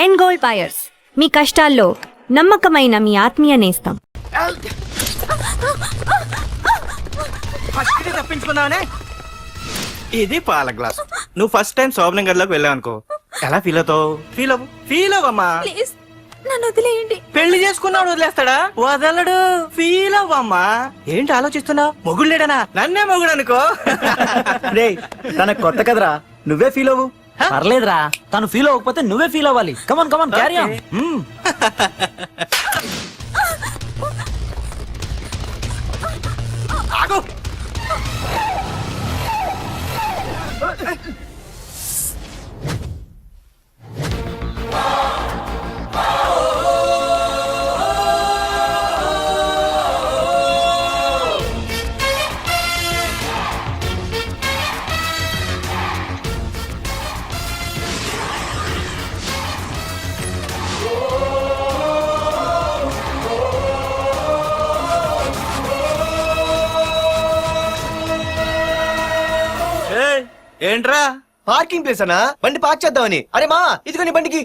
End gold buyers, మీ కష్టాల్లో నమ్మకమైన మీ ఆత్మీయ నేస్తం. తప్పించుకున్నావనే. ఇది పాల గ్లాస్. నువ్వు ఫస్ట్ టైం శోభనం గదిలోకి వెళ్ళావు అనుకో, ఎలా ఫీల్ అవుతావు? ఫీల్ అవ్వమ్మా. నన్ను వదిలేయండి. పెళ్లి చేసుకున్నాడు వదిలేస్తాడా? వదలడు. ఫీల్ అవ్వమ్మా. ఏంటి ఆలోచిస్తున్నావు? మొగుడు లేడనా? నన్నే మొగుడు అనుకో. రే తన కొత్త కదరా, నువ్వే ఫీల్ అవ్వు. పర్లేదురా, తను ఫీల్ అవ్వకపోతే నువ్వే ఫీల్ అవ్వాలి. Come on come on carry on. ఆగు. ఏంట్రా? పార్కింగ్ ప్లేస్ అన్నా, బండి పార్క్ చేద్దామని. అరే మా, ఇదిగో నీ బండికి.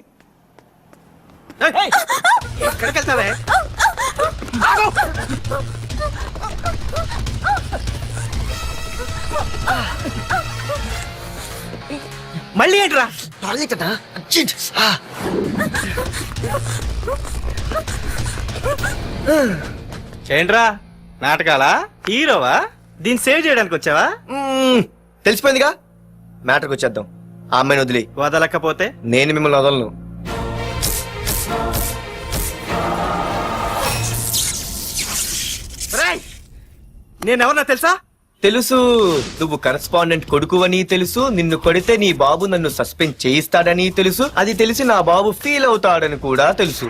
ఎక్కడికి వెళ్తావే? మళ్ళీ ఏంట్రా? ఏంట్రా నాటకాలా? హీరోవా? దీన్ని సేవ్ చేయడానికి వచ్చావా? తెలిసిపోయిందిగా, మ్యాటర్కి వచ్చేద్దాం. ఆ అమ్మాయిని వదిలి. వదలకపోతే నేను మిమ్మల్ని వదలను. నేనెవరన్నా తెలుసా? తెలుసు, నువ్వు కరెస్పాండెంట్ కొడుకు అని తెలుసు. నిన్ను కొడితే నీ బాబు నన్ను సస్పెండ్ చేయిస్తాడని తెలుసు. అది తెలిసి నా బాబు ఫీల్ అవుతాడని కూడా తెలుసు.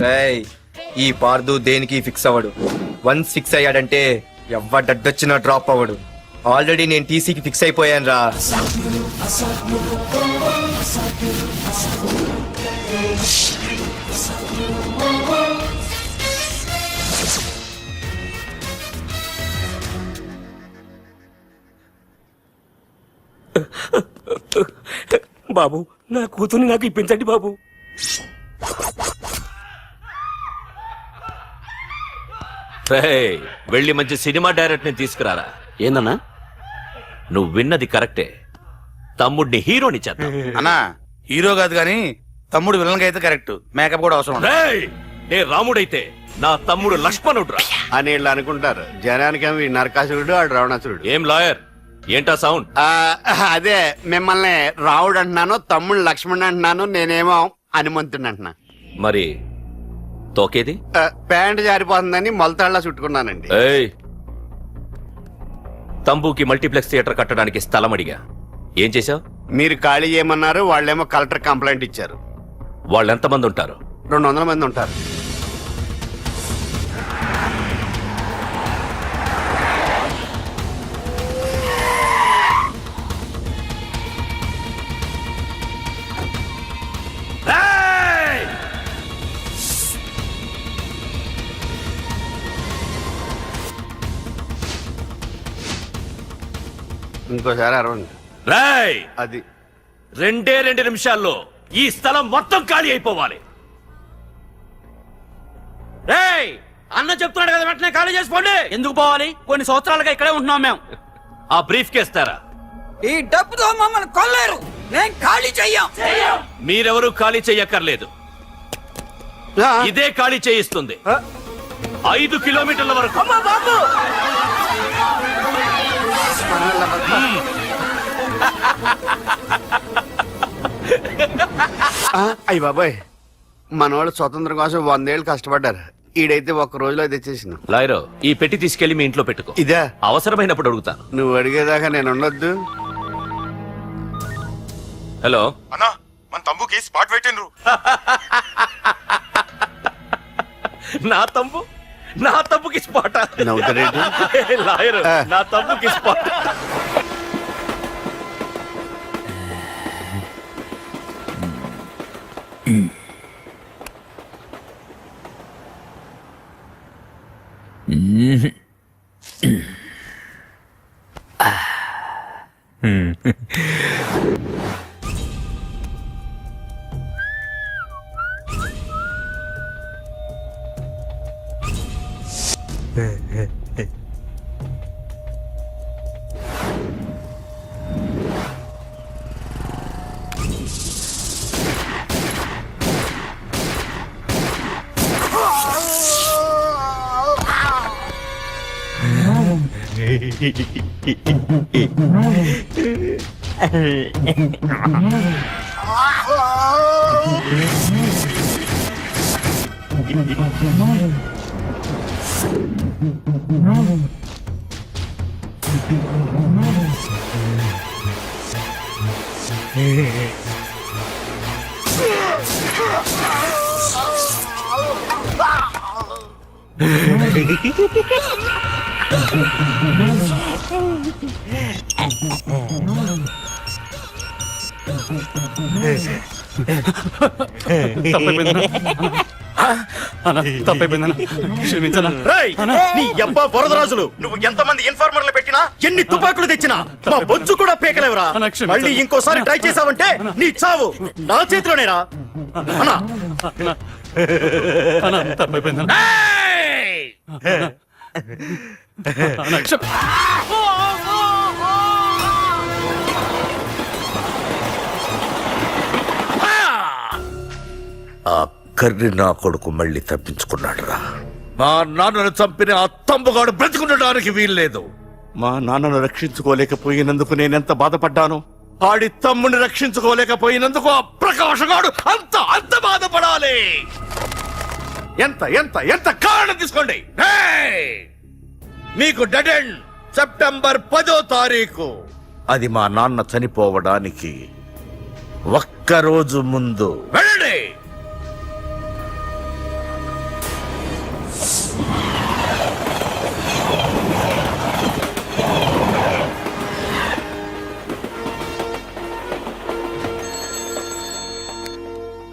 రేయ్, ఈ పార్దు దేనికి ఫిక్స్ అవ్వడు. వన్స్ ఫిక్స్ అయ్యాడంటే ఎవ్వడడ్డొచ్చినా డ్రాప్ అవ్వడు. ఆల్రెడీ నేను టీసీకి ఫిక్స్ అయిపోయాను రా. బాబు, నా కూతుర్ని నాకు ఇప్పించండి బాబు. వెళ్ళి మంచి సినిమా డైరెక్టర్ ని తీసుకురారా. ఏందన్నా? నువ్వు విన్నది కరెక్టే, తమ్ముడిని హీరోని చేద్దాం. అన్నా, హీరో కాదు గాని తమ్ముడు విలన్ అయితే కరెక్ట్. మేకప్ కూడా అవసరం. నే రాముడైతే నా తమ్ముడు లక్ష్మణుడు అని వీళ్ళు అనుకుంటారు. జనానికేమో ఈ నరకాసురుడు, ఆడు రావణాసురుడు. ఏం లాయర్, ఏంటా సౌండ్? అదే, మిమ్మల్ని రావుడు అంటున్నాను, తమ్ముడు లక్ష్మణ్ అంటున్నాను, నేనేమో హనుమంతుడు అంటున్నా. మరి తోకేది? ప్యాంట్ జారిపోతుందని మొలతాళ్ళ చుట్టుకున్నానండి. తంబుకి మల్టీప్లెక్స్ థియేటర్ కట్టడానికి స్థలం అడిగా, ఏం చేశావు? మీరు ఖాళీ చేయమన్నారు, వాళ్ళేమో కలెక్టర్ కంప్లైంట్ ఇచ్చారు. వాళ్ళు ఎంతమంది ఉంటారు? 200 మంది ఉంటారు. ఇంకోసారి అరవండి. రాయ్, అది 2 నిమిషాల్లో ఈ స్థలం మొత్తం ఖాళీ అయిపోవాలి. రేయ్, అన్న చెప్తున్నాడు కదా, వెంటనే ఖాళీ చేసుకోండి. ఎందుకు పోవాలి? కొన్ని సంవత్సరాలుగా ఇక్కడే ఉంటున్నాం మేము. ఆ బ్రీఫ్ కేస్తారా? ఈ డబ్బుతో మమ్మల్ని కొల్లేరు. నేను ఖాళీ చెయ్యం. మీరెవరూ ఖాళీ చెయ్యక్కర్లేదు, ఇదే ఖాళీ చేయిస్తుంది. 5 కిలోమీటర్ల వరకు. అయ్య బాబాయ్, మనవాళ్ళు స్వతంత్రం కోసం 100 ఏళ్ళు కష్టపడ్డారు. ఈడైతే 1 రోజులో తెచ్చేసిన. లాయరో, ఈ పెట్టి తీసుకెళ్లి మీ ఇంట్లో పెట్టుకో. ఇదే అవసరమైనప్పుడు అడుగుతాను. నువ్వు అడిగేదాకా నేను ఉండొద్దు. హలో అన్నా, మన తమ్ముకి స్పాట్ పెట్టిండ్రు. నా తమ్ముకి స్పాట్. నవ్వుతారేంటి? లాయరు, నా తమ్ముకి స్పాట్. రేయ్, నీ అబ్బా వరదరాజులు నువ్వు ఎంతమంది ఇన్ఫార్మర్లు పెట్టినా ఎన్ని తుపాకులు తెచ్చినా మా బొచ్చు కూడా పీకలేవురా. మళ్ళీ ఇంకోసారి ట్రై చేసావంటే నీ చావు నా చేతిలోనేరా. ఏయ్! ఆ కర్రి నా కొడుకు మళ్ళీ తప్పించుకున్నాడు రా. మా నాన్నను చంపిన ఆ తంబుగాడు బ్రతికుండడానికి వీల్లేదు. మా నాన్నను రక్షించుకోలేకపోయినందుకు నేనెంత బాధపడ్డాను, ఆడి తమ్ముని రక్షించుకోలేకపోయినందుకు ఆ ప్రకాశగాడు అంత బాధపడాలి. ఎంత ఎంత ఎంత కారణం తీసుకోండి. ఏయ్! మీకు డెడ్ ఎండ్ సెప్టెంబర్ 10వ తారీఖు. అది మా నాన్న చనిపోవడానికి ఒక్కరోజు ముందు. వెళ్ళండి.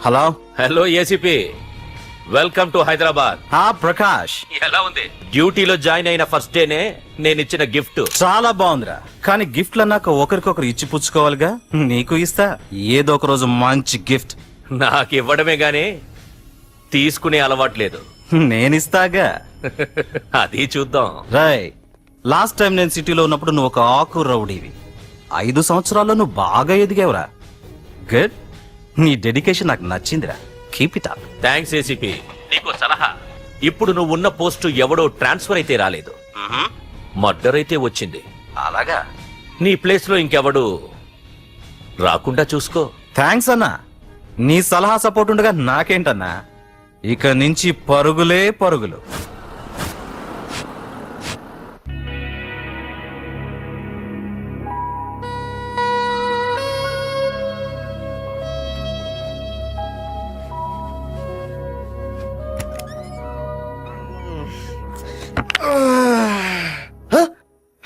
Hello. Hello ACP, welcome to Hyderabad. Prakash, ఎలా ఉంది? డ్యూటీలో జాయిన్ అయిన ఫస్ట్ డేనే నేను ఇచ్చిన గిఫ్ట్. చాలా బాగుందిరా. కానీ గిఫ్ట్లు అన్నాక ఒకరికొకరు ఇచ్చి పుచ్చుకోవాలిగా. నీకు ఇస్తా ఏదో ఒక రోజు మంచి గిఫ్ట్. నాకు ఇవ్వడమే గానీ తీసుకునే అలవాటు లేదు. నేనిస్తాగా. అది చూద్దాం. రాయ్, లాస్ట్ టైం నేను సిటీలో ఉన్నప్పుడు నువ్వు ఒక ఆకు రౌడీవి. 5 సంవత్సరాల్లో నువ్వు బాగా ఎదిగావురా. గుడ్. నీ డెడికేషన్ నాకు నచ్చిందిరా. Keep it up. Thanks ACP. నీకు సలహా, ఇప్పుడు నువ్వు ఉన్న పోస్టు ఎవడో ట్రాన్స్ఫర్ అయితే రాలేదు, మర్డర్ అయితే వచ్చింది. అలాగా? నీ ప్లేస్ లో ఇంకెవడు రాకుండా చూసుకో. థ్యాంక్స్ అన్నా. నీ సలహా సపోర్ట్ ఉండగా నాకేంటన్నా, ఇక నుంచి పరుగులే పరుగులు.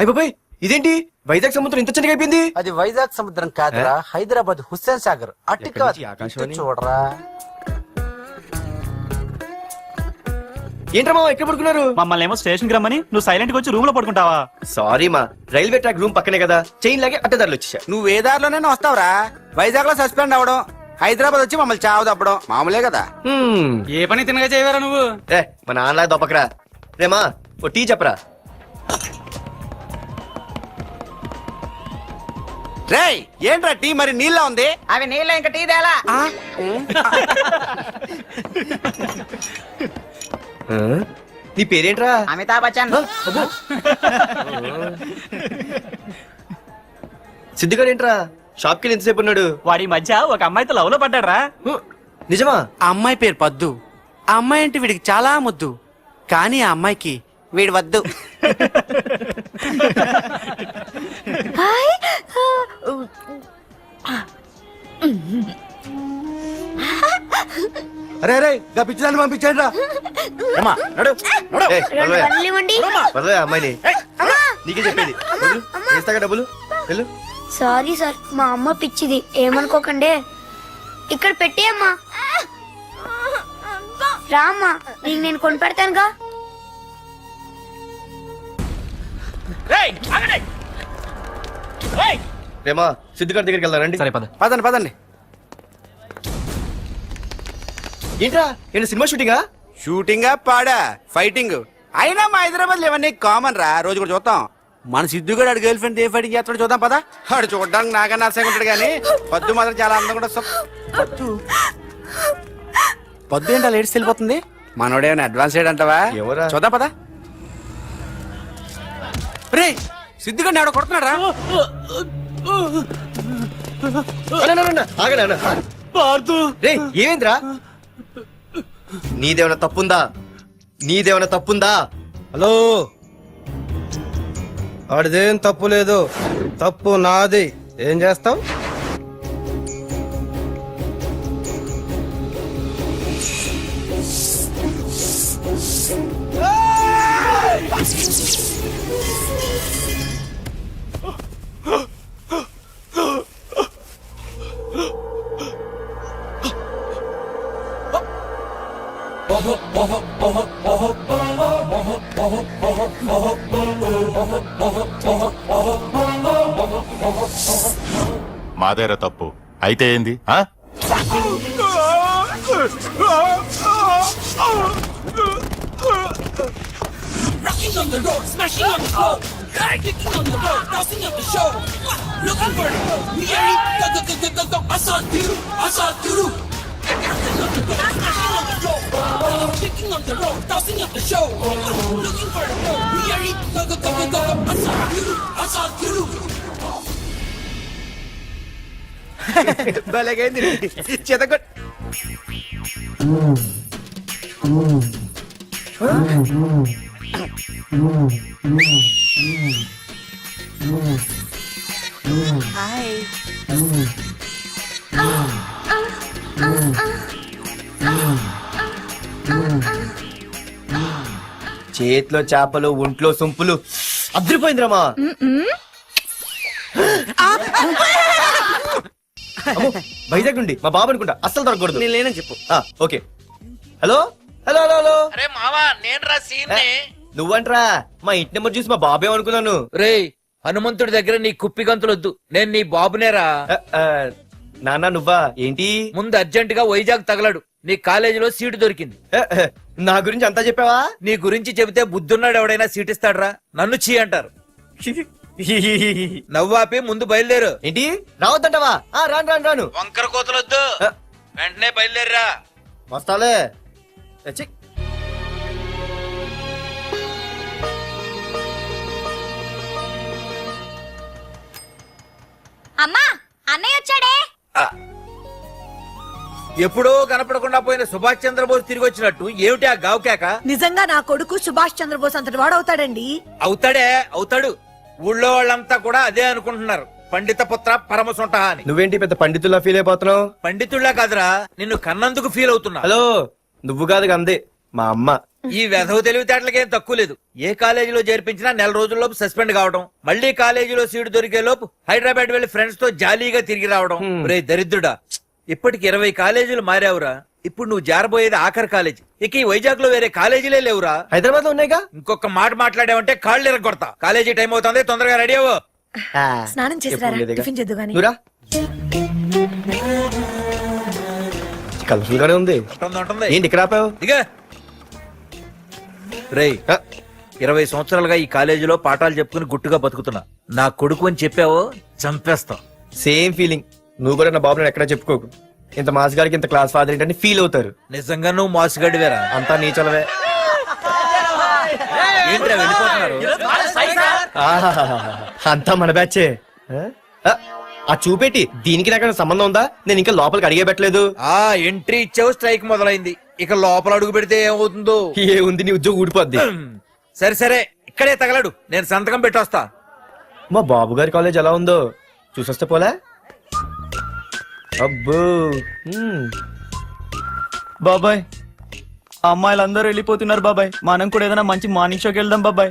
అయ్య బాబాయ్, ఇదేంటి వైజాగ్ సముద్రం ఇంత చిన్నగా అయిపోయింది? అది వైజాగ్ సముద్రం కాదురా, హైదరాబాద్ హుస్సేన్ సాగర్. అటు కాదు, ఇటు చూడరా. ఏంట్రా ఎక్కడ పడుకున్నారు? మమ్మల్ని ఏమో స్టేషన్ కి రమ్మని నువ్వు సైలెంట్ గా వచ్చి రూమ్ లో పడుకుంటావా? సారీ మా, రైల్వే ట్రాక్ రూమ్ పక్కనే కదా, చైన్ లాగే అడ్డదారులు వచ్చేసా. నువ్వు ఏ దారిలోనే వస్తావురా. వైజాగ్ లో సస్పెండ్ అవ్వడం, హైదరాబాద్ వచ్చి మమ్మల్ని చావు తప్పడం మామూలే కదా. ఏ పని తినగా చేయవరా నువ్వు? మా నాన్నలా దొప్పకరా. రేమా ఓ టీ చెప్పరా. రేయ్, ఏంట్రా టీ మరి నీళ్ళ ఉంది? అవి నీళ్ళ ఇంకా టీ తేలా. నీ పేరేంట్రా? అమితాబ్ బచ్చన్. సిద్ధిగాడు ఏంట్రా షాప్ కి ఎంతసేపు ఉన్నాడు? వాడి మధ్య ఒక అమ్మాయితో లవ్ లో పడ్డాడ్రా. నిజమా? ఆ అమ్మాయి పేరు పద్దు. ఆ అమ్మాయి అంటే వీడికి చాలా ముద్దు, కానీ ఆ అమ్మాయికి వీడు వద్దు. అరే అరే గా పిచ్చిదాన్ని పంపించండి రా. అమ్మాయిని నీకే చెప్పేది. వేస్తాగా డబ్బులు, వెళ్ళు. సారీ సార్, మా అమ్మ పిచ్చిది, ఏమనుకోకండి. ఇక్కడ పెట్టేయమ్మా. రామ్మా, నీకు నేను కొని పెడతానుగా. రేమా సిద్ధిగాడి దగ్గరికి వెళ్దారండి. సరే పద. పదండి పదండి. ఏంట్రా ఏంటి సినిమా షూటింగా? షూటింగా పాడా ఫైటింగ్. అయినా మా హైదరాబాద్ ఇవన్నీ కామన్ రా, రోజు కూడా చూద్దాం. మన సిద్ధు కూడా ఆడు గర్ల్ ఫ్రెండ్ ఏ ఫైటింగ్ చేస్తాడు చూద్దాం పదా. ఆడు చూడడానికి నాకన్నా ఆశగా ఉంటాడు కానీ పద్దు మాత్రం చాలా అందంగా కూడా పద్దు ఏంటో లేడీస్ వెళ్ళిపోతుంది. మనోడేమైనా అడ్వాన్స్ అంటావా? ఎవరా? చూద్దాం పదా. రే సిద్ధు గారిని ఆడ కొడుతున్నాడు రా. రే ఏమైందిరా? నీదేమైనా తప్పుందా? నీదేమైనా తప్పుందా? హలో, ఆడిదేం తప్పు లేదు, తప్పు నాది. ఏం చేస్తావు? మాదేరా తప్పు అయితే ఏంది? భలేగైంది చెతకొట్. చేతిలో చేపలు, ఒంట్లో సొంపులు. అదిరిపోయిందిరామా. వైజాగ్ నుండి మా బాబు అనుకుంటా, అస్సలు దొరకకూడదు. నేను లేనని చెప్పు. Okay. Hello hello hello hello. అరే మావా, నేను రా సీన్. నువ్వంట్రా? మా ఇంటి నెంబర్ చూసి మా బాబే అనుకున్నాను. రే హనుమంతుడి దగ్గర నీ కుప్పి గంతులొద్దు, నేను నీ బాబునేరా. నాన్న నువ్వా? ఏంటి? ముందు అర్జెంట్ గా వైజాగ్ తగలడు, నీ కాలేజీలో సీటు దొరికింది. నా గురించి అంతా చెప్పావా? నీ గురించి చెబితే బుద్ధున్నాడు ఎవడైనా సీట్ ఇస్తాడ్రా? నన్ను చీ అంటారు. నవ్వాపి ముందు బయలుదేరు. ఏంటి రావద్దంటావా? రాను రాను రాను. వంకర కోతలొద్దు, వెంటనే బయలుదేరరా. వస్తాలే. ఛీ. అమ్మా అన్నయ్య వచ్చాడే. ఎప్పుడో కనపడకుండా పోయిన సుభాష్ చంద్రబోస్ తిరిగి వచ్చినట్టు ఏమిటి ఆ గావుకేక? నిజంగా నా కొడుకు సుభాష్ చంద్రబోస్ అంతటి వాడవుతాడండి. అవుతాడే, అవుతాడు. ఊళ్ళో వాళ్ళంతా కూడా అదే అనుకుంటున్నారు, పండిత పుత్ర పరమసుంట అని. నువ్వేంటి పెద్ద పండితుల్లా ఫీల్ అయిపోతున్నావు? పండితుళ్ళ కాదురా, నిన్ను కన్నందుకు ఫీల్ అవుతున్నా. హలో, నువ్వు కాదు అందే మా అమ్మ. ఈ వెధవ తెలివితేటలకేం తక్కువ లేదు. ఏ కాలేజీలో చేర్పించినా నెల రోజుల్లోపు సస్పెండ్ కావడం, మళ్ళీ కాలేజీలో సీటు దొరికే లోపు హైదరాబాద్ వెళ్లి ఫ్రెండ్స్ తో జాలీగా తిరిగి రావడం. రే దరిద్రుడా, ఇప్పటికి 20 కాలేజీలు మారావురా. ఇప్పుడు నువ్వు జారబోయేది ఆఖరి కాలేజీ. ఇక ఈ వైజాగ్ లో వేరే కాలేజీలే లేవురా. హైదరాబాద్ లో ఉన్నాయిగా. ఇంకొక మాట మాట్లాడావంటే కాళ్ళు ఎరగొడతా. కాలేజీ టైం అవుతుంది, తొందరగా రెడీ అవ్వు. స్నానం చేసి నువ్వురా. కలర్ఫుల్ గానే ఉంది. ఉంటుంది. ఏంటి ఇక్కడ ఆపావు? దిగా. రేయ్, 20 సంవత్సరాలుగా ఈ కాలేజీలో పాఠాలు చెప్పుకుని గుట్టుగా బతుకుతున్నా. నా కొడుకు అని చెప్పావో చంపేస్తాం. Same feeling. నువ్వు కూడా నా బాబు ఎక్కడా చెప్పుకోకు. ఇంత మాస్ గారికి ఇంత క్లాస్ ఫాదర్ ఏంటని ఫీల్ అవుతారు. నిజంగా నువ్వు మాసుగడివేరా? అంతా నీచలవే. ఏంట్రా వెళ్ళిపోతున్నారు? అంతా మన బ్యాచే. ఆ చూపెట్టి దీనికి నాకు సంబంధం ఉందా? నేను ఇంకా లోపలికి అడిగే పెట్టలేదు. ఆ ఎంట్రీ ఇచ్చావు, స్ట్రైక్ మొదలైంది. ఇక లోపల అడుగు పెడితే ఏమవుతుందో. ఏ ఉంది, నీ ఉద్యోగం ఊడిపోద్ది. సరే సరే, ఇక్కడే తగలడు, నేను సంతకం పెట్టొస్తా. మా బాబు గారి కాలేజ్ ఎలా ఉందో చూసొస్తే పోలే. అబ్బో. బాబాయ్, అమ్మాయిలందరూ వెళ్ళిపోతున్నారు బాబాయ్. మనం కూడా ఏదైనా మంచి మార్నింగ్ షోకి వెళ్దాం బాబాయ్.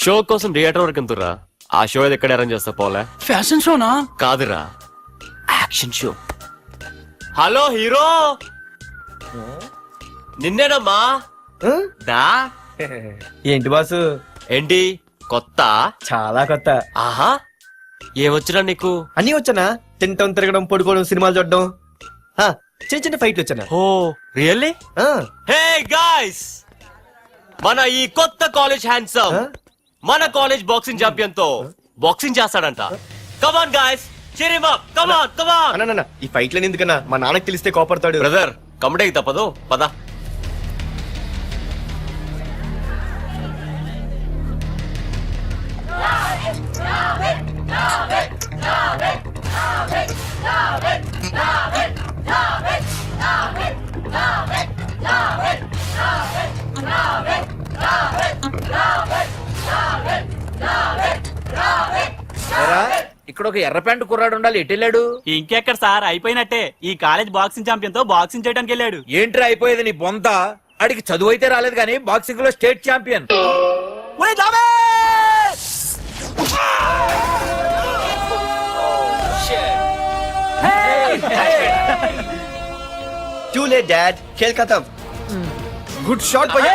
షో కోసం థియేటర్ వరకు ఎంతురా? ఆ షో ఏది ఎక్కడ అరేంజ్ చేస్తా పోలే? ఫ్యాషన్ షోనా? కాదురా, యాక్షన్ షో. హలో హీరో, నిన్నేనమ్మా. దా. ఏంటి బాసు? ఏంటి కొత్త? చాలా కొత్త. ఆహా, ఏమొచ్చినా నీకు? అన్నీ వచ్చానా? తింటం, తిరగడం, పడుకోవడం, సినిమాలు చూడడం, చిన్న చిన్న ఫైట్లు వచ్చానా? ఓ రియల్లీ? హే గాయ్స్, మన ఈ కొత్త కాలేజ్ హ్యాండ్సమ్ మన కాలేజ్ బాక్సింగ్ ఛాంపియన్ తో బాక్సింగ్ చేస్తాడంట. Come on guys, cheer him up. కమాన్. అన్న ఈ ఫైట్లని ఎందుకన్నా మా నాన్నకి తెలిస్తే కోపడతాడు. బ్రదర్ కమడేకి తప్పదు, పద. ఇక్కడ ఒక ఎర్ర ప్యాంటు కుర్రాడు ఉండాలి, ఎటు వెళ్ళాడు? ఇంకెక్కడ సార్, అయిపోయినట్టే. ఈ కాలేజ్ బాక్సింగ్ ఛాంపియన్ తో బాక్సింగ్ చేయడానికి వెళ్ళాడు. ఏంట్రా అయిపోయేది నీ బొంత? అడిగి చదువు అయితే రాలేదు కానీ బాక్సింగ్ లో state champion. Too late, Dad. खेल खत्म. Good shot, भैया.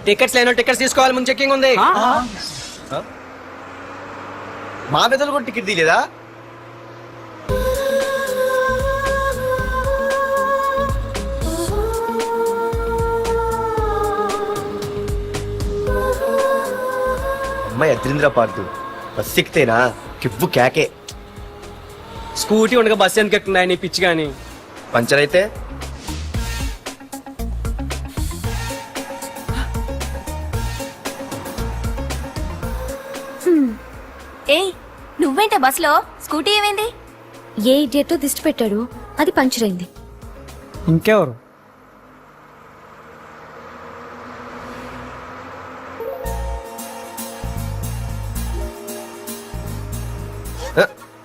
టికెట్స్ లేనో టికెట్స్ తీసుకోవాలి, ముందు చెక్కింగ్ ఉంది. మా పెద్దలు కూడా టికెట్ తీయలేదా? అమ్మాయి అద్రింద్ర పార్దు బస్ ఎక్కితేనా కివ్వు కేకే. స్కూటీ ఉండగా బస్సు ఎందుకు ఎక్కుతున్నాయి నీ పిచ్చి గాని. పంచర్ అయితే ఏయ్, నువ్వేంటే బస్సులో? స్కూటీ ఏమైంది? ఏ ఇడియట్తో దిష్టి పెట్టాడు, అది పంచర్ అయింది. ఇంకెవరు?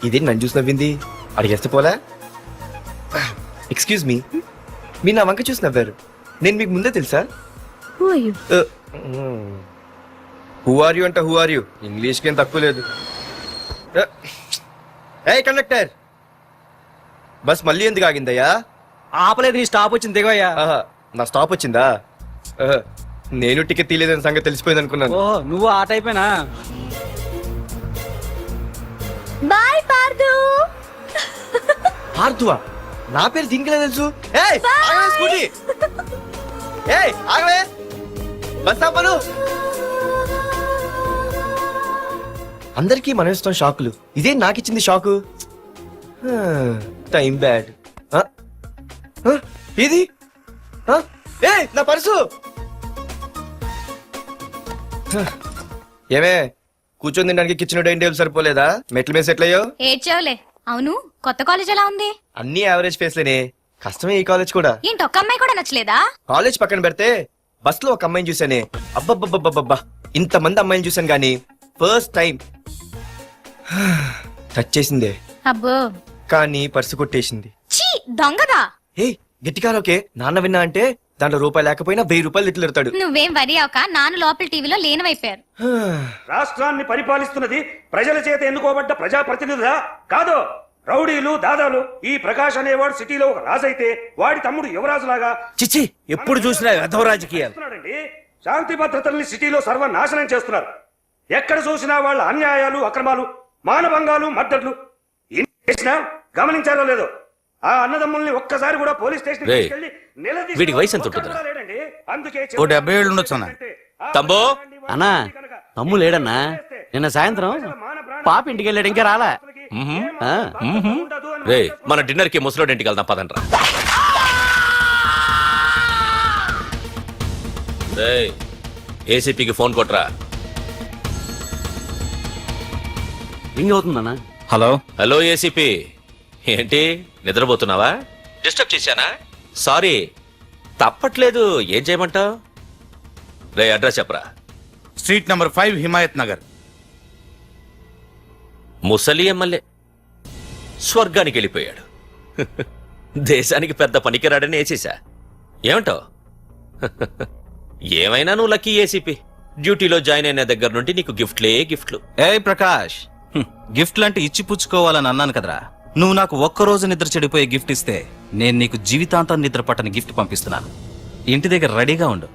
ఇదే నన్ను చూసి నవ్వింది, అడిగేస్తే పోలే. ఎక్స్క్యూజ్ మీ, మీరు నా వంక చూసి నవ్వారు, నేను మీకు ముందే తెలుసా? Who are you? Who are you అంటే హూ ఆర్ యూ, ఇంగ్లీష్కి ఏం తక్కువ లేదు. ఏ కండక్టర్, బస్ మళ్ళీ ఎందుకు ఆగిందయ్యా? ఆపలేదు, నీ స్టాప్ వచ్చింది, దిగోయ్యా. ఆహా, నా స్టాప్ వచ్చిందా? ఆహా, నేను టికెట్ తీయలేదని సంగతి తెలిసిపోయింది అనుకున్నాను. ఓహో, నువ్వు ఆ టైపేనా? బాయ్ పార్దు. ఆర్తువా? నా పేరు దీనికిలే తెలుసు. ఏయ్, ఆగవే స్కూటీ. ఏయ్, ఆగవే, బస్ ఆపను. అందరికీ మనం ఇస్తాం షాకులు, ఇదే నాకిచ్చింది షాకు. Time bad. ఇది ఏ నా పర్సు. ఏమే, కూర్చొని తినడానికి కిచెన్ డైనింగ్ టేబుల్ సరిపోలేదా? మెట్ల మీద సెట్ అయ్యో. ఏడ్చావులే. అవును, కొత్త కాలేజ్ ఎలా ఉంది? అన్ని యావరేజ్ ఫేస్లేనే, కష్టమే ఈ కాలేజ్ కూడా. ఏంటి, ఒక్క అమ్మాయి కూడా నచ్చలేదా? కాలేజ్ పక్కన పెడితే బస్ లో ఒక అమ్మాయిని చూసానే, అబ్బబ్బబ్బబ్బబ్బా, ఇంతమంది అమ్మాయిని చూసాను గానీ ఫస్ట్ టైం టచ్ చేసిందే, అబ్బో, కానీ పర్సు కొట్టేసింది. చీ దొంగదా. ఏ గట్టిగా ఓకే, నాన్న విన్నా అంటే దాంట్లో రూపాయి లేకపోయినా 1000 రూపాయలు తిట్లు. నువ్వేం వరి అవక, నాన్న లోపల టీవీలో లేనవైపోయారు. రాష్ట్రాన్ని పరిపాలిస్తున్నది ప్రజల చేత ఎన్నుకోబడ్డ ప్రజాప్రతినిధులా కాదు, రౌడీలు దాదాలు. ఈ ప్రకాష్ అనేవాడు సిటీలో ఒక రాజైతే వాడి తమ్ముడు యువరాజులాగా చిచ్చి, ఎప్పుడు చూసినా వెధవ రాజకీయాలు. చేస్తున్నాడండి. శాంతి భద్రతల్ని సిటీలో సర్వనాశనం చేస్తున్నారు. ఎక్కడ చూసినా వాళ్ళ అన్యాయాలు, అక్రమాలు, మానభంగాలు, మద్దతులు. ఇన్ని చేసినా గమనించారో లేదో, ఆ అన్నదమ్ముల్ని ఒక్కసారి కూడా పోలీస్ స్టేషన్ రేయ్, వీడికి వయసు ఎంత ఉంటుందిరా? ఓ 70 ఏళ్ళు ఉండొచ్చు అన్న. తమ్ముడు? అన్నా, తమ్ము లేడన్నా. నిన్న సాయంత్రం పాప ఇంటికి వెళ్ళాడు, ఇంకా రాలా. రే, మన డిన్నర్ కి ముసలోడి ఇంటికి వెళ్దాం పదండ్రా. ఏసీపీకి ఫోన్ కొట్రా. రింగ్ అవుతుందన్నా. హలో హలో ఏసీపీ, ఏంటి నిద్రపోతున్నావా? డిస్టర్బ్ చేశానా? సారీ, తప్పట్లేదు. ఏం చేయమంటావు? రే, అడ్రస్ చెప్పరా. Street number 5 Himayat Nagar. ముసలి ఎమ్మెల్యే స్వర్గానికి వెళ్ళిపోయాడు. దేశానికి పెద్ద పనికిరాడని వేసేసా. ఏమంటావు? ఏమైనా నువ్వు లక్కీ ఏసీపీ. డ్యూటీలో జాయిన్ అయిన దగ్గర నుండి నీకు గిఫ్ట్లు. ఏ ప్రకాష్, గిఫ్ట్ లాంటి ఇచ్చి పుచ్చుకోవాలని అన్నాను కదరా. నువ్వు నాకు ఒక్కరోజు నిద్ర చెడిపోయే గిఫ్ట్ ఇస్తే నేను నీకు జీవితాంతం నిద్ర పట్టని గిఫ్ట్ పంపిస్తున్నాను. ఇంటి దగ్గర రెడీగా ఉండు.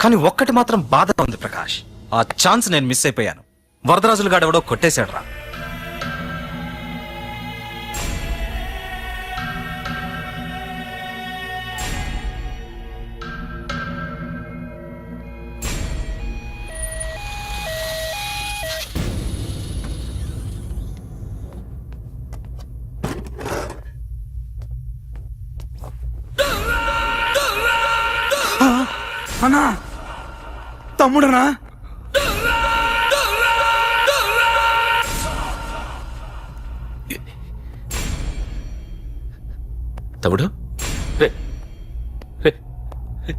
కానీ ఒక్కటి మాత్రం బాధగా ఉంది ప్రకాష్, ఆ ఛాన్స్ నేను మిస్ అయిపోయాను. వరదరాజులు గాడెవడో కొట్టేశాడ్రా. అన్నా తమ్ముడనా? తమ్ముడు రే రే రే.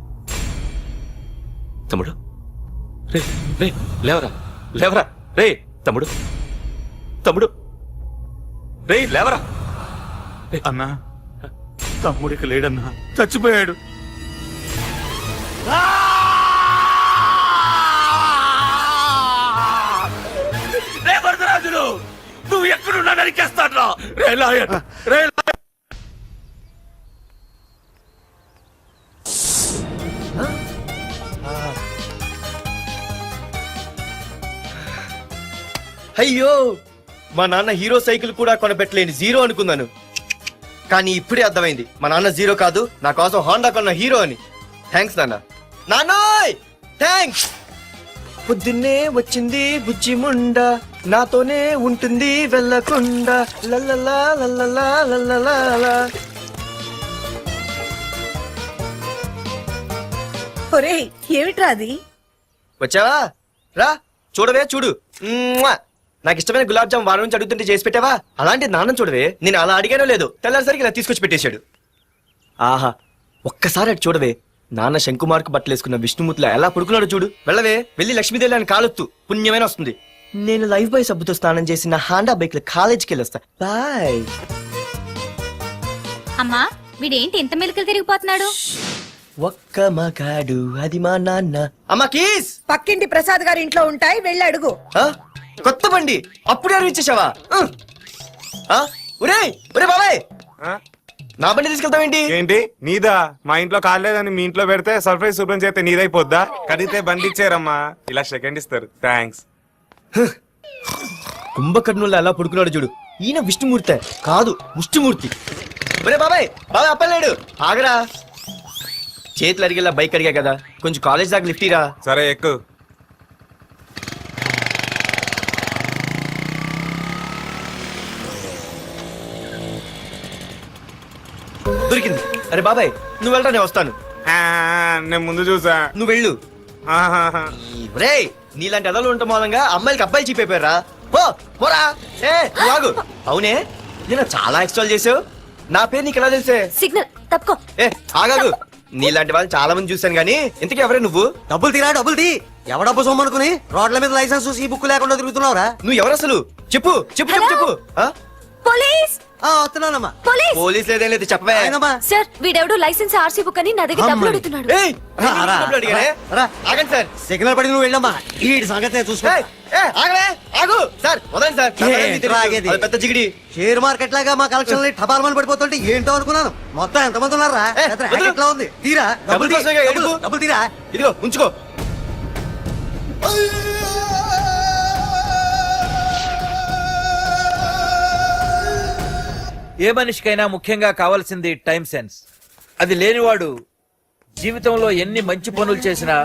తమ్ముడు రే రే లేవరా లేవరా రే తమ్ముడు తమ్ముడు రే లేవరా. అన్నా తమ్ముడికి లేడన్నా, చచ్చిపోయాడు. రే వరదరాజులు, నువ్వు ఎక్కడున్నా నరికేస్తాడ్రా. రే లాయర్, రే లాయర్. అయ్యో, మా నాన్న హీరో సైకిల్ కూడా కొనబెట్టలేని జీరో అనుకున్నాను. కానీ ఇప్పుడే అర్థమైంది, మా నాన్న జీరో కాదు, నా కోసం హోండా కొన్న హీరో అని. థ్యాంక్స్ నాన్న. నాన్నోయ్ థ్యాంక్స్. పొద్దున్నే వచ్చింది బుజ్జి ముండ, నాతోనే ఉంటుంది వెళ్ళకుండా. లల్లలా లల్లలా లల్లలా. ఒరేయ్ ఏమిట్రా అది? వచ్చావా? రా చూడవే, చూడు. మ్మ్వా. నాకు ఇష్టమైన గులాబ్ జామ్ వారం నుంచి అడుగుతుంటే చేసి పెట్టావా? అలాంటి నాన్న చూడవే, నేను అలా అడిగానో లేదు, తెల్లారిసరికి ఇలా తీసుకొచ్చి పెట్టేశాడు. ఆహా, ఒక్కసారి అటు చూడవే, నాన్న శంకుమార్కు బట్టలు వేసుకున్న విష్ణుమూర్తిలా ఎలా పడుకున్నాడు చూడు. వెళ్ళవే, వెళ్ళి లక్ష్మీదేవి అని కాలొత్తు, పుణ్యమైన వస్తుంది. నేను లైఫ్ బాయ్ సబ్బుతో స్నానం చేసి నా హాండా బైక్ లో కాలేజీకి వెళ్ళొస్తా. బాయ్. అమ్మా వీడేంటి ఇంత మెలికలు తిరిగిపోతున్నాడు? ఒక్క మగాడు అది మా నాన్న. అమ్మా కీస్. పక్కింటి ప్రసాద్ గారి ఇంట్లో ఉంటాయి, వెళ్ళి అడుగు. ఆ? కొత్త బండి అప్పుడే అరివిచ్చేసావా? ఒరే ఒరే బాబాయ్, నా బండి తీసుకెళ్తావేంటి? ఏంటి నీదా? మా ఇంట్లో కాలేదని మీ ఇంట్లో పెడితే సర్ప్రైజ్ శుభ్రం చేస్తే నీదైపోద్దా? కడిగితే బండి ఇచ్చారమ్మా, ఇలా సెకండ్ ఇస్తారు. థ్యాంక్స్. కుంభకర్ణుల్లో ఎలా పడుకున్నాడు చూడు. ఈయన విష్ణుమూర్తి కాదు, ముష్టిమూర్తి. ఒరే బాబాయ్, బాబాయ్ అప్పలేడు, ఆగరా. చేతులు అడిగేలా బైక్ అడిగా కదా, కొంచెం కాలేజ్ దాకా లిఫ్ట్ ఇరా. సరే ఎక్కు. దొరికింది. అరే బాబాయ్ నువ్వు వెళ్ళరా, నేను వస్తాను. నేను ముందు చూసా. నువ్వు వెళ్ళు. రే నీలాంటి ఎదలు ఉండటం మూలంగా అమ్మాయిలకి అబ్బాయిలు చీపైపోయారా? పోరా. ఏ నువ్వు ఆగు. అవునే, నేను చాలా ఎక్స్ట్రాల్ చేసావు. నా పేరు నీకు ఎలా తెలిసే? సిగ్నల్ తప్పుకో. ఏ ఆగాగు. నీలాంటి వాళ్ళు చాలా మంది చూశాను గానీ ఇంతకీ ఎవరే నువ్వు? డబ్బులు తీరా, డబ్బులు తీ. ఎవడబ్బు సొమ్మనుకుని రోడ్ల మీద లైసెన్స్ చూసి ఈ బుక్ లేకుండా తిరుగుతున్నావురా? నువ్వు ఎవరు అసలు? చెప్పు చెప్పు చెప్పు చెప్పు. పోలీస్ వస్తున్నానమ్మా. పోలీస్ పోలీస్ లేదేం లేదు, చెప్పవే. సార్, వీడెవడో లైసెన్స్ ఆర్సీ బుక్ అని నా దగ్గర డబ్బులు అడుగుతున్నాడు. ఏయ్, నేను డబ్బులు అడిగానే? ఆగండి సార్. సిగ్నల్ పడి నువ్వు వెళ్ళమ్మా, ఈ సంగతి చూసుకో. ఏయ్, ఏయ్, ఆగవే, ఆగు సార్, వదండి సార్. నా పని మీకు తెలుసు. ఆగేది. అది పెద్ద జిగిడి. షేర్ మార్కెట్ లాగా మా కలెక్షన్ టపాల్మని పడిపోతుంటే ఏంటో అనుకున్నాను. మొత్తం ఎంతమంది ఉన్నారా? వదలు. ఎట్లా ఉంది? తీరా డబ్బులు కోసమేగా ఏడుపు. డబ్బులు తీరా. ఇదిగో ఉంచుకో. ఏ మనిషికైనా ముఖ్యంగా కావాల్సింది టైం సెన్స్. అది లేనివాడు జీవితంలో ఎన్ని మంచి పనులు చేసినా